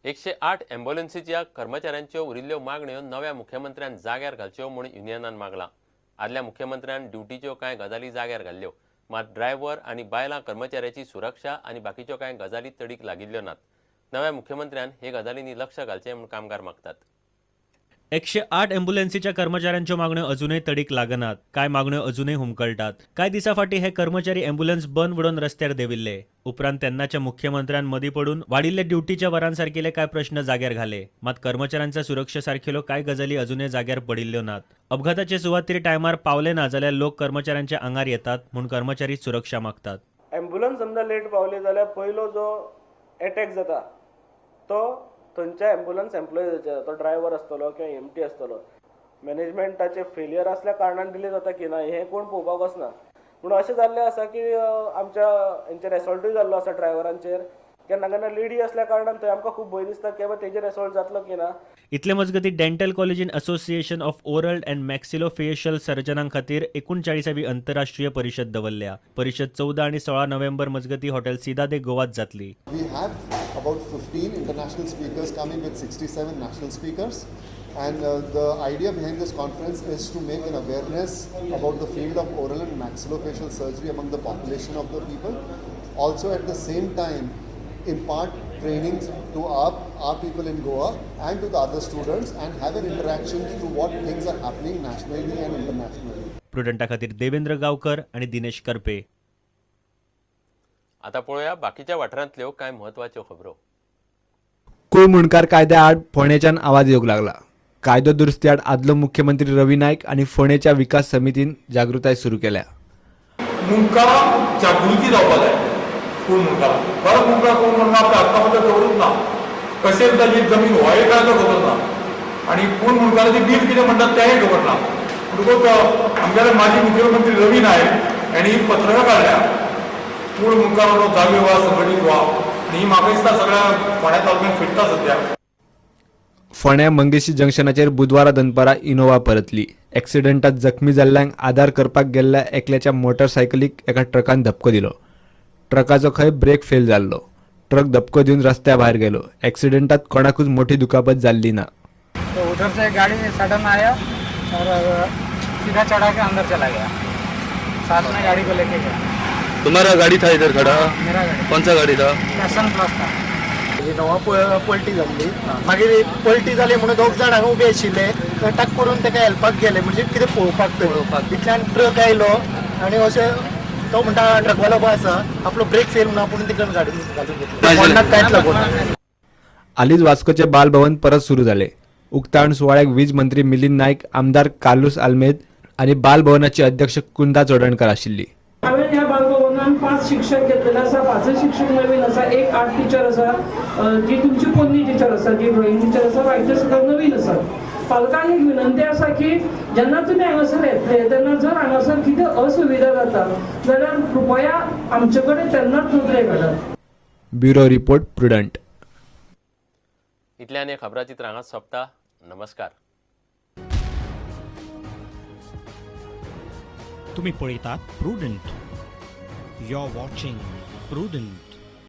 108 ॲम्ब्युलन्सीच्या कर्मचाऱ्यांच्यो उरिल्ल्यो मागण्यो नव्या मुख्यमंत्र्यान जाग्यार घालच्यो म्हूण युनियनान मागला। आदल्या मुख्यमंत्र्यान ड्युटीच्यो कांय गजाली जाग्यार घाल्ल्यो, मात ड्रायव्हर आनी बायलां कर्मचाऱ्याची सुरक्षा आनी बाकीच्यो कांय गजाली तडीक लागिल्ल्यो नात। नव्या मुख्यमंत्र्यान हे गजालींनी लक्ष घालचें म्हूण कामगार मागतात। 108 ॲम्ब्युलन्सीच्या कर्मचाऱ्यांच्यो मागण्यो अजूनय तडीक लागनात। कांय मागण्यो अजूनय हुमकळटात। कांय दिसा फाटी हे कर्मचारी ॲम्ब्युलन्स बंद वडोवन रस्त्यार देविल्ले। उपरांत तेन्नाच्या मुख्यमंत्र्यान मदीं पडून वाडिल्ले ड्युटीच्या वरांसारकिले कांय प्रश्न जाग्यार घाले, मात कर्मचाऱ्यांच्या सुरक्षेसारकिल्यो कांय गजाली अजूनय जाग्यार पडिल्ल्यो नात। अपघाताचे सुवातेर टायमार पावले ना जाल्यार लोक कर्मचाऱ्यांच्या आंगार येतात म्हूण कर्मचारी सुरक्षा मागतात। ॲम्ब्युलन्स समजा लेट पावली जाल्यार पयलो जो अटॅक जाता तो थंयच्या ॲम्ब्युलन्स एम्प्लॉयीजाचेर, तो ड्रायव्हर आसतलो किंवा एमटी आसतलो। मॅनेजमेंटाचे फेलियर असल्या कारणान डिले जाता की ना हे कोण पळोवपाक वचना। पूण अशें जाल्लें आसा की आमच्या हेंचेर एसॉल्टूय जाल्लो आसा ड्रायव्हरांचेर। केन्ना केन्ना लेडी असल्या कारणान थंय आमकां खूब भंय दिसता की बाबा तेजेर एसॉल्ट जातलो की ना। इतले मजगतीं dental college in association of oral and maxillofacial सर्जनां खातीर 39वी आंतरराष्ट्रीय परिशद दवरल्या। परिशद 14 आनी 16 नोव्हेंबर मजगतीं हॉटेल सीधा दे गोवात जातली। We have about 15 international speakers coming with 67 national speakers, and the idea behind this conference is to make an awareness about the field of oral and maxillofacial surgery among the population of the people. Also at the same time impart trainings to our people in Goa and to the other students and have an interaction to what things are happening nationally and internationally. प्रुडंटा खातीर देवेंद्र गांवकर आणि दिनेश करपे। आता पळोवया बाकीच्या वाठारांतल्यो कांय म्हत्वाच्यो खबरो। कूळ मुणकार कायद्या आड फोंडेच्यान आवाज येवंक लागला। कायदो दुरुस्ती आड आदलो मुख्यमंत्री रवी नायक आनी फोंडेच्या विकास समितीन जागृताय सुरू केल्या। मुणकारांक जागृती जावपाक जाय। कूळ मुणकारां बरो मुणकार कोण म्हणून आपल्या हाता मध्ये दवरूच ना, कशें ताजी जमीन व्हय काय तो खबर ना, आनी कूळ मुणकाराचें बील कितें म्हणटात तेंय खबर ना। म्हणटकूच आमगेले माजी मुख्यमंत्री रवी नायक हांणी पत्रकां काडल्या कूळ मुणकारांचो जागे व्हा, संघटीत व्हा, आनी म्हाका दिसता सगळ्या फोंड्या तालुक्यांत फिरता सद्या। फोंड्या मंगेशी जंक्शनाचेर बुधवारा दनपारा इनोवा परतली। एक्सिडेंटात जखमी जाल्ल्यांक आदार करपाक गेल्ल्या एकल्याच्या मोटरसायकलीक एका ट्रकान धपको दिलो। ट्रकाचो खंय ब्रेक फेल जाल्लो। ट्रक धपको दिवन रस्त्या भायर गेलो। एक्सिडेंटात कोणाकूच मोठी दुखापत जाल्ली ना। तो उधर से गाड़ी सडन आया और सीधा चढ़ा के अंदर चला गया, साथ में गाड़ी को लेके गया। तुम्हारा गाड़ी था इधर खड़ा? मेरा गाड़ी। कौन सा गाड़ी था? पैशन प्लस था। इनोवा पलटी जाल्ली, मागीर पलटी जाली म्हणून दोग जाण हांगा उबे आशिल्ले, टक करून ताका हेल्पाक गेले, म्हणजे कितें पळोवपाक इतल्यान ट्रक आयलो आनी अशें तो म्हणटा ट्रकवालो पळय आसा आपलो ब्रेक फेल म्हणून आपूण तिकडे गाडी घालून घेतली। कांयच लागून हालींच वास्कोचे बालभवन परत सुरू जाले। उक्तावण सुवाळ्याक वीज मंत्री मिलिंद नायक, आमदार कार्लोस आल्मेद आनी बालभवनाची अध्यक्ष कुंदा चोडणकर आशिल्ली। हांवें ह्या बालभवनान 5 शिक्षक घेतलेले आसा। 5 शिक्षक नवीन आसा, एक आर्ट टिचर आसा, जी तुमची पोन्नी टिचर आसा, जी ड्रॉइंग टिचर आसा, रायटर सुद्दां नवीन आसा। पालकांक एक विनंती आसा की जेन्ना तुमी हांगासर येतले तेन्ना जर हांगासर कितें असुविधा जाता जाल्यार कृपया आमचे कडेन तेन्नाच नदरेक हाडात। Bureau report prudent. इतल्यान हे खबराचित्र हांगा सोंपता। नमस्कार। तुम्ही पळयतात Prudent. You are watching prudent.